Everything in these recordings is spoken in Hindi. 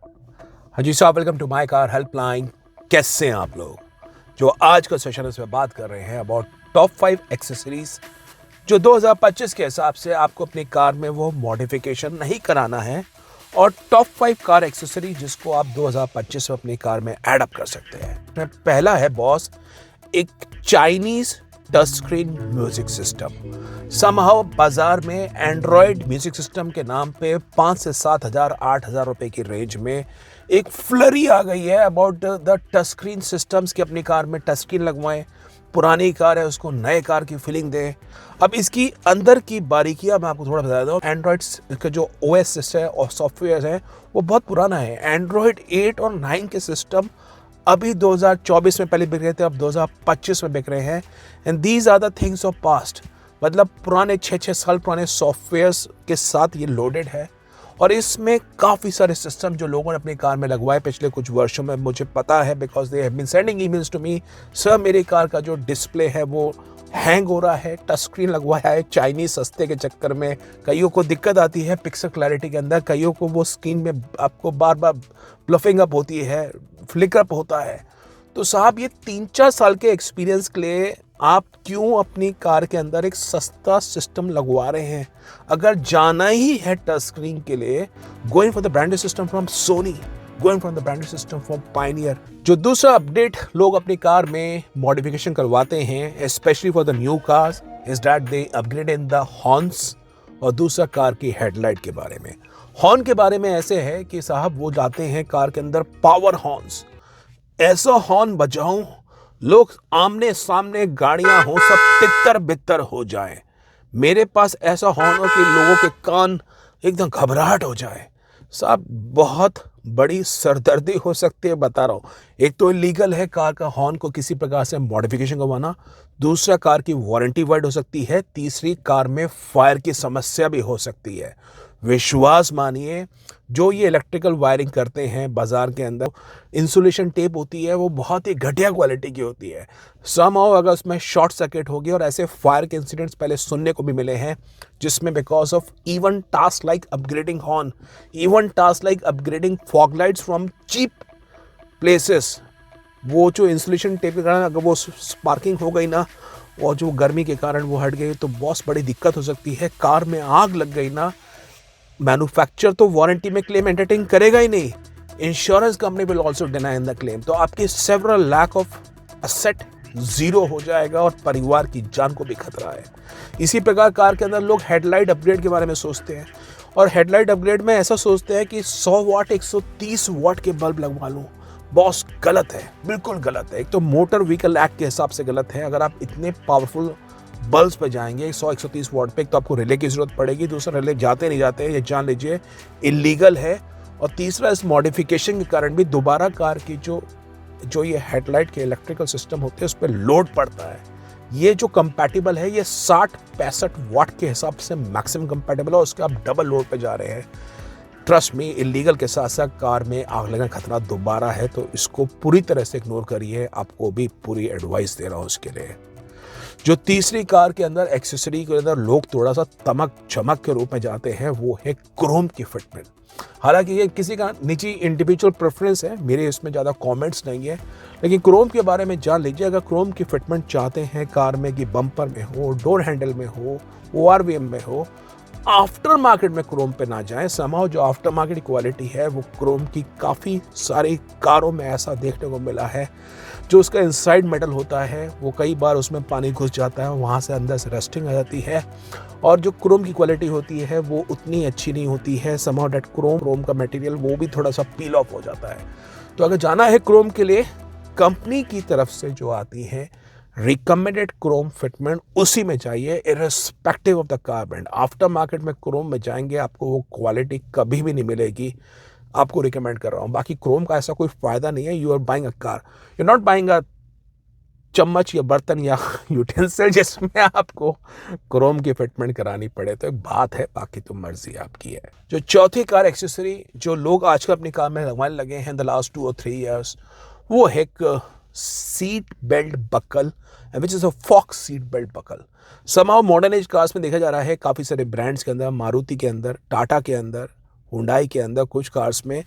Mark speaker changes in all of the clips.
Speaker 1: हाँ जी साहब, welcome to my car helpline. कैसे हैं आप लोग? जो आज का सेशन है उसमें बात कर रहे हैं अबाउट टॉप 5 एक्सेसरीज जो 2025 के हिसाब से आपको अपनी कार में वो मॉडिफिकेशन नहीं कराना है, और टॉप 5 कार एक्सेसरी जिसको आप 2025 में अपनी कार में ऐड अप कर सकते हैं। पहला है बॉस, एक Chinese touch screen music system. Somehow बाजार में एंड्रॉयड म्यूजिक सिस्टम के नाम पे 5 से 7 हजार 8 हजार रुपए की रेंज में एक फ्लरी आ गई है about the touch screen systems की अपनी कार में टच स्क्रीन लगवाएं। पुरानी कार है उसको नए कार की फीलिंग दें। अब इसकी अंदर की बारीकियां मैं आपको थोड़ा बता देता हूँ। एंड्रॉयड का जो ओएस सिस्टम है और सॉफ्टवेयर है वो बहुत पुराना है। एंड्रॉयड 8 और 9 के सिस्टम अभी 2024 में पहले बिक रहे थे, अब 2025 में बिक रहे हैं। And these are the things of past, मतलब पुराने 6-6 साल पुराने सॉफ्टवेयर्स के साथ ये लोडेड है। और इसमें काफ़ी सारे सिस्टम जो लोगों ने अपनी कार में लगवाए पिछले कुछ वर्षों में, मुझे पता है because they have been sending emails to me. Sir मेरी कार का जो डिस्प्ले है वो हैंग हो रहा है, टच स्क्रीन लगवाया है चाइनीज सस्ते के चक्कर में। कईयों को दिक्कत आती है पिक्सल क्लैरिटी के अंदर, कईयों को वो स्क्रीन में आपको बार बार ब्लफिंग अप होती है, फ्लिकर अप होता है। तो साहब ये 3-4 साल के एक्सपीरियंस के लिए आप क्यों अपनी कार के अंदर एक सस्ता सिस्टम लगवा रहे हैं? अगर जाना ही है टच स्क्रीन के लिए, going for the branded system from Sony, going from the branded system from Pioneer. जो दूसरा अपडेट लोग अपनी कार में मॉडिफिकेशन करवाते हैं specially for the new cars is that they upgrade in the horns. और दूसरा कार की हेडलाइट के बारे में। हॉर्न के बारे में ऐसे है कि साहब वो जाते हैं कार के अंदर पावर हॉर्न्स, ऐसा हॉर्न बजाऊं लोग आमने सामने गाड़ियां हो सब तितर बितर हो जाए। मेरे पास ऐसा हॉर्न हो कि लोगों के कान एकदम घबराहट हो जाए। साहब बहुत बड़ी सरदर्दी हो सकती है, बता रहा हूँ। एक तो इलीगल है कार का हॉर्न को किसी प्रकार से मॉडिफिकेशन करवाना, दूसरा कार की वारंटी वाइड हो सकती है, तीसरी कार में फायर की समस्या भी हो सकती है। विश्वास मानिए, जो ये इलेक्ट्रिकल वायरिंग करते हैं बाजार के अंदर, इंसुलेशन टेप होती है वो बहुत ही घटिया क्वालिटी की होती है। समहाउ अगर उसमें शॉर्ट सर्किट होगी, और ऐसे फायर के इंसिडेंट्स पहले सुनने को भी मिले हैं जिसमें because of even task like upgrading horn, even task like upgrading fog lights from cheap places, वो जो इंसुलेशन टेप के कारण अगर वो स्पार्किंग हो गई ना, और जो गर्मी के कारण वो हट गई तो बहुत बड़ी दिक्कत हो सकती है। कार में आग लग गई ना, मैन्युफैक्चर तो वारंटी में क्लेम एंटरटेन करेगा ही नहीं, insurance company will also deny in the claim. तो आपकी several lack of asset zero हो जाएगा और परिवार की जान को भी खतरा है। इसी प्रकार कार के अंदर लोग हेडलाइट अपग्रेड के बारे में सोचते हैं, और हेडलाइट अपग्रेड में ऐसा सोचते हैं कि 100 वाट 130 वाट के बल्ब लगवा लूँ। बॉस गलत है, बिल्कुल गलत है। एक तो मोटर व्हीकल एक्ट के हिसाब से गलत है। अगर आप इतने पावरफुल बल्ब्स पे जाएंगे 100-130 वाट पे, तो आपको रिले की जरूरत पड़ेगी। दूसरा, रिले जाते नहीं जाते ये जान लीजिए इलीगल है। और तीसरा, इस मॉडिफिकेशन के कारण भी दोबारा कार की जो ये हेडलाइट के इलेक्ट्रिकल सिस्टम होते हैं उस पर लोड पड़ता है। ये जो कंपैटिबल है ये 60-65 वाट के हिसाब से मैक्सिमम कंपैटिबल है, उसके आप डबल लोड पे जा रहे हैं। ट्रस्ट मी, इलीगल के साथ साथ कार में आग लगने का खतरा दोबारा है, तो इसको पूरी तरह से इग्नोर करिए। आपको भी पूरी एडवाइस दे रहा हूँ उसके लिए। जो तीसरी कार के अंदर एक्सेसरी के अंदर लोग थोड़ा सा तमक चमक के रूप में जाते हैं वो है क्रोम की फिटमेंट। हालांकि ये किसी का निजी इंडिविजुअल प्रेफरेंस है, मेरे इसमें ज़्यादा कमेंट्स नहीं है, लेकिन क्रोम के बारे में जान लीजिए। अगर क्रोम की फिटमेंट चाहते हैं कार में कि बम्पर में हो, डोर हैंडल में हो, ORVM में हो, आफ्टर मार्केट में क्रोम पे ना जाएं। समहाउ जो आफ्टर मार्केट क्वालिटी है वो क्रोम की काफ़ी सारी कारों में ऐसा देखने को मिला है। जो उसका इनसाइड मेटल होता है वो कई बार उसमें पानी घुस जाता है, वहाँ से अंदर से रस्टिंग आ जाती है, और जो क्रोम की क्वालिटी होती है वो उतनी अच्छी नहीं होती है। समहाउ डेट क्रोम का मटेरियल वो भी थोड़ा सा पील ऑफ हो जाता है। तो अगर जाना है क्रोम के लिए, कंपनी की तरफ से जो आती है रिकमेंडेड क्रोम फिटमेंट उसी में चाहिए, irrespective of the car brand. After market में क्रोम में जाएंगे आपको वो क्वालिटी कभी भी नहीं मिलेगी। आपको रिकमेंड कर रहा हूँ। बाकी क्रोम का ऐसा कोई फायदा नहीं है। You are buying a car, you not buying a चम्मच या बर्तन या यूटेंसिल जिसमें आपको क्रोम की फिटमेंट करानी पड़े। तो एक बात है, बाकी तो मर्जी आपकी है। जो चौथी कार एक्सेसरी जो लोग आजकल अपनी कार में लगवाने लगे हैं द लास्ट 2 और 3 ईयर्स, वो है एक seat belt buckle, which is a faux seat belt buckle. समाउ मॉडर्न एज कार्स में देखा जा रहा है काफ़ी सारे ब्रांड्स के अंदर, मारुति के अंदर, टाटा के अंदर, हुंडई के अंदर कुछ कार्स में,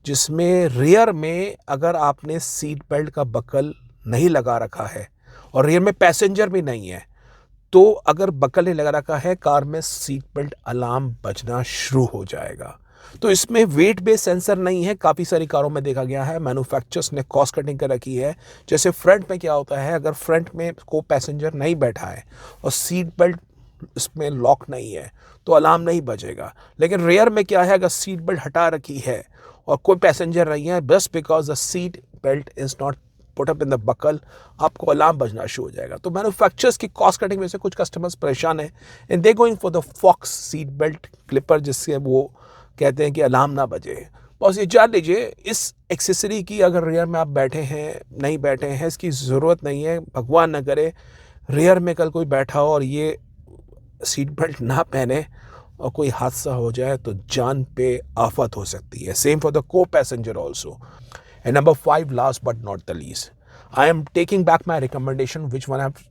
Speaker 1: जिसमें रियर में अगर आपने सीट बेल्ट का बकल नहीं लगा रखा है और रियर में पैसेंजर भी नहीं है, तो अगर बकल नहीं लगा रखा है, कार में सीट बेल्ट अलार्म बजना शुरू हो जाएगा। तो इसमें वेट बेस्ड सेंसर नहीं है, काफ़ी सारी कारों में देखा गया है। मैन्युफैक्चरर्स ने कॉस्ट कटिंग कर रखी है। जैसे फ्रंट में क्या होता है, अगर फ्रंट में को पैसेंजर नहीं बैठा है और सीट बेल्ट इसमें लॉक नहीं है तो अलार्म नहीं बजेगा। लेकिन रेयर में क्या है, अगर सीट बेल्ट हटा रखी है और कोई पैसेंजर नहीं है, just because the seat belt is not put up in the buckle, आपको अलार्म बजना शुरू हो जाएगा। तो मैन्युफैक्चरर्स की कॉस्ट कटिंग में से कुछ कस्टमर्स परेशान हैं and they going for the faux seat belt clipper, जिससे वो कहते हैं कि अलार्म ना बजे। बस ये जान लीजिए, इस एक्सेसरी की अगर रियर में आप बैठे हैं, नहीं बैठे हैं, इसकी ज़रूरत नहीं है। भगवान न करे रियर में कल कोई बैठा हो और ये सीट बेल्ट ना पहने और कोई हादसा हो जाए तो जान पे आफत हो सकती है। सेम फॉर द को passenger also. And number 5, last but not the least, I am taking back my recommendation, which one I've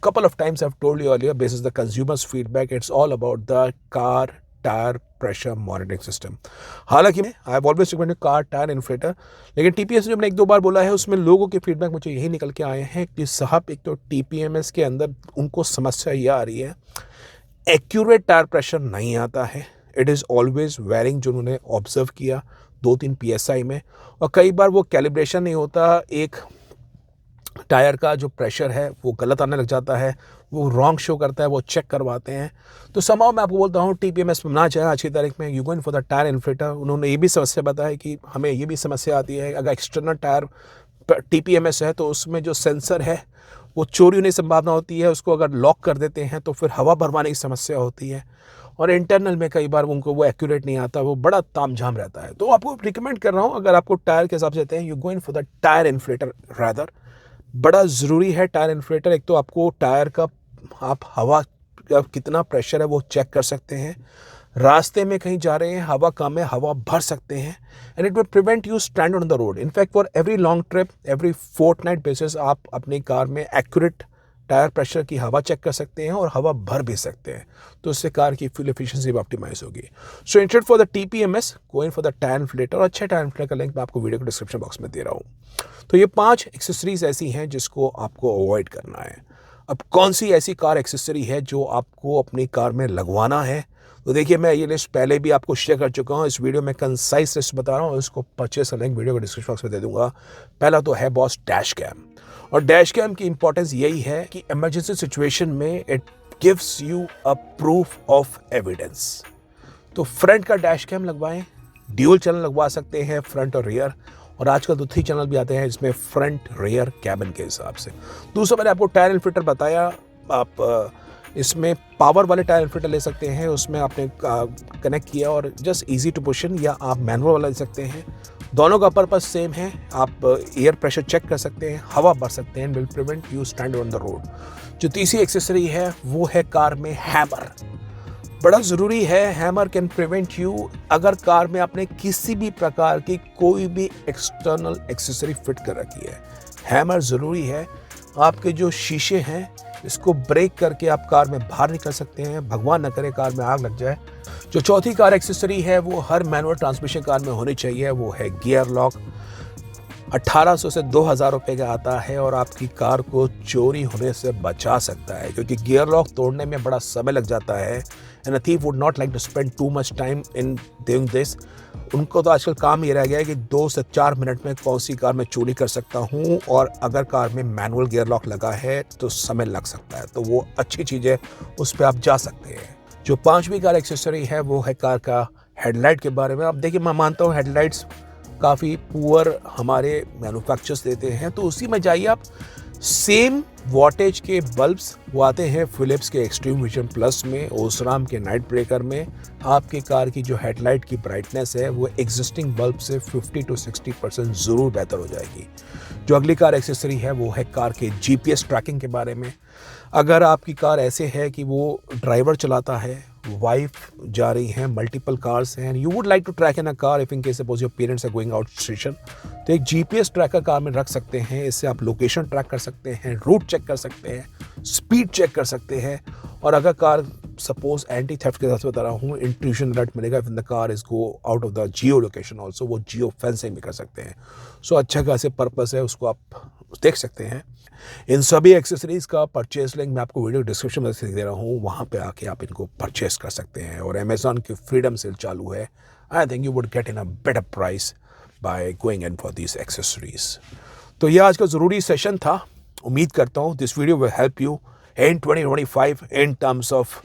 Speaker 1: couple of times I've told you earlier, based on the consumer's feedback. It's all about the car tire pressure monitoring system. हालांकि मैं I have always recommended car tyre inflator, लेकिन टीपीएस जो मैंने 1-2 बार बोला है, उसमें लोगों के फीडबैक मुझे यही निकल के आए हैं कि साहब, एक तो टीपीएमएस के अंदर उनको समस्या ये आ रही है, एक्यूरेट टायर प्रेशर नहीं आता है। इट इज़ ऑलवेज वेरिंग, जो उन्होंने ऑब्जर्व किया 2-3 PSI में, और कई बार वो कैलिब्रेशन नहीं होता, एक टायर का जो प्रेशर है वो गलत आने लग जाता है, वो रॉन्ग शो करता है, वो चेक करवाते हैं। तो समाव मैं आपको बोलता हूँ टीपीएमएस में ना चाहे आज की तारीख में you going for the tyre inflator. उन्होंने ये भी समस्या बताया कि हमें ये भी समस्या आती है, अगर एक्सटर्नल टायर टीपीएमएस है तो उसमें जो सेंसर है वो चोरी होने की संभावना होती है, उसको अगर लॉक कर देते हैं तो फिर हवा भरवाने की समस्या होती है, और इंटरनल में कई बार उनको वो एक्यूरेट नहीं आता, वो बड़ा तामझाम रहता है। तो आपको रिकमेंड कर रहा हूँ, अगर आपको टायर के हिसाब से देते हैं, you going for the tyre inflator rather. बड़ा ज़रूरी है टायर इन्फ्लेटर। एक तो आपको टायर का आप हवा का कितना प्रेशर है वो चेक कर सकते हैं, रास्ते में कहीं जा रहे हैं, हवा कम है, हवा भर सकते हैं, and it will prevent you stand on the road. In fact for every long trip, every Fortnite basis आप अपनी कार में एक्यूरेट टायर प्रेशर की हवा चेक कर सकते हैं और हवा भर भी सकते हैं, तो इससे कार की फ्यूल एफिशिएंसी भी ऑप्टिमाइज होगी। So instead for the TPMS, going for the tyre inflator, और अच्छे टायर इन्फ्लेटर का लिंक मैं आपको वीडियो के डिस्क्रिप्शन बॉक्स में दे रहा हूँ। तो ये 5 एक्सेसरीज ऐसी हैं जिसको आपको अवॉइड करना है। अब कौन सी ऐसी कार एक्सेसरी है जो आपको अपनी कार में लगवाना है, तो देखिए, मैं ये लिस्ट पहले भी आपको शेयर कर चुका हूँ। इस वीडियो में कंसाइज लिस्ट बता रहा हूँ, इसको परचेस का लिंक वीडियो के डिस्क्रिप्शन बॉक्स में दे दूंगा। पहला तो है बॉस डैश कैम, और डैश कैम की इंपॉर्टेंस यही है कि इमरजेंसी सिचुएशन में it gives you a proof of evidence. तो फ्रंट का डैश कैम लगवाएं, ड्यूल चैनल लगवा सकते हैं, फ्रंट और रियर, और आजकल तो 3 चैनल भी आते हैं इसमें, फ्रंट रियर कैबिन के हिसाब से। दूसरा, मैंने आपको टायर इन्फ्लेटर बताया, आप इसमें पावर वाले टायर इन्फ्लेटर ले सकते हैं, उसमें आपने कनेक्ट किया और just easy to push in, या आप मैनुअल वाला ले सकते हैं। दोनों का पर्पस सेम है, आप एयर प्रेशर चेक कर सकते हैं, हवा भर सकते हैं, will prevent you stand on the road. जो तीसरी एक्सेसरी है वो है कार में हैमर। बड़ा ज़रूरी है, हैमर कैन प्रिवेंट यू, अगर कार में आपने किसी भी प्रकार की कोई भी एक्सटर्नल एक्सेसरी फिट कर रखी है, हैमर ज़रूरी है। आपके जो शीशे हैं इसको ब्रेक करके आप कार में बाहर निकल सकते हैं, भगवान न करे कार में आग लग जाए। जो चौथी कार एक्सेसरी है वो हर मैनुअल ट्रांसमिशन कार में होनी चाहिए, वो है गियर लॉक। 1800 से 2000 रुपये का आता है और आपकी कार को चोरी होने से बचा सकता है, क्योंकि गियर लॉक तोड़ने में बड़ा समय लग जाता है, and a thief would not like to spend too much time in doing this. उनको तो आजकल काम ये रह गया है कि 2 से 4 मिनट में कौन सी कार में चोरी कर सकता हूँ, और अगर कार में मैनुअल गियर लॉक लगा है तो समय लग सकता है, तो वो अच्छी चीज़ है, उस पर आप जा सकते हैं। जो 5वीं कार एक्सेसरी है वो है कार का हेडलाइट के बारे में। अब देखिए, मैं मानता हूँ हेडलाइट्स काफ़ी पुअर हमारे मैन्युफैक्चरर्स देते हैं, तो उसी में जाइए आप। सेम वॉटेज के बल्ब्स वो आते हैं फिलिप्स के एक्सट्रीम विजन प्लस में, ओसराम के नाइट ब्रेकर में। आपकी कार की जो हेडलाइट की ब्राइटनेस है वो एग्जिस्टिंग बल्ब से 50 to 60% ज़रूर बेहतर हो जाएगी। जो अगली कार एक्सेसरी है वो है कार के GPS ट्रैकिंग के बारे में। अगर आपकी कार ऐसे है कि वो ड्राइवर चलाता है, वाइफ जा रही हैं, मल्टीपल कार्स हैं, you would like to track in a car if in case suppose your parents are going out station, तो एक जीपीएस ट्रैकर कार में रख सकते हैं। इससे आप लोकेशन ट्रैक कर सकते हैं, रूट चेक कर सकते हैं, स्पीड चेक कर सकते हैं। और अगर कार सपोज एंटी थेफ्ट के साथ बता रहा हूँ, इंट्रूजन अलर्ट मिलेगा if the car is go out of the Jio location also, वो जियो फेंसिंग भी कर सकते हैं। सो अच्छा खासे पर्पस है, उसको आप देख सकते हैं। इन सभी एक्सेसरीज का परचेस लिंक मैं आपको वीडियो डिस्क्रिप्शन में दे रहा हूँ, वहाँ पे आके आप इनको परचेस कर सकते हैं। और अमेजॉन की फ्रीडम सेल चालू है। I think you would get in a better price by going in for these accessories. तो ये आज का ज़रूरी सेशन था। उम्मीद करता हूँ this video will help you in 2025 in terms of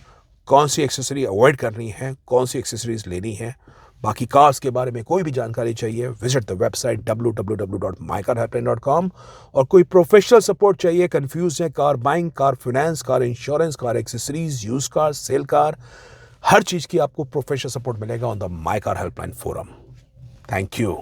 Speaker 1: कौन सी एक्सेसरी अवॉइड करनी है, कौन सी एक्सेसरीज लेनी है। बाकी कार्स के बारे में कोई भी जानकारी चाहिए, विजिट द वेबसाइट www.mycarhelpline.com। और कोई प्रोफेशनल सपोर्ट चाहिए, कंफ्यूज है car buying, car finance, car insurance, car accessories, use car, sell car, हर चीज़ की आपको प्रोफेशनल सपोर्ट मिलेगा on the my car helpline forum. Thank you.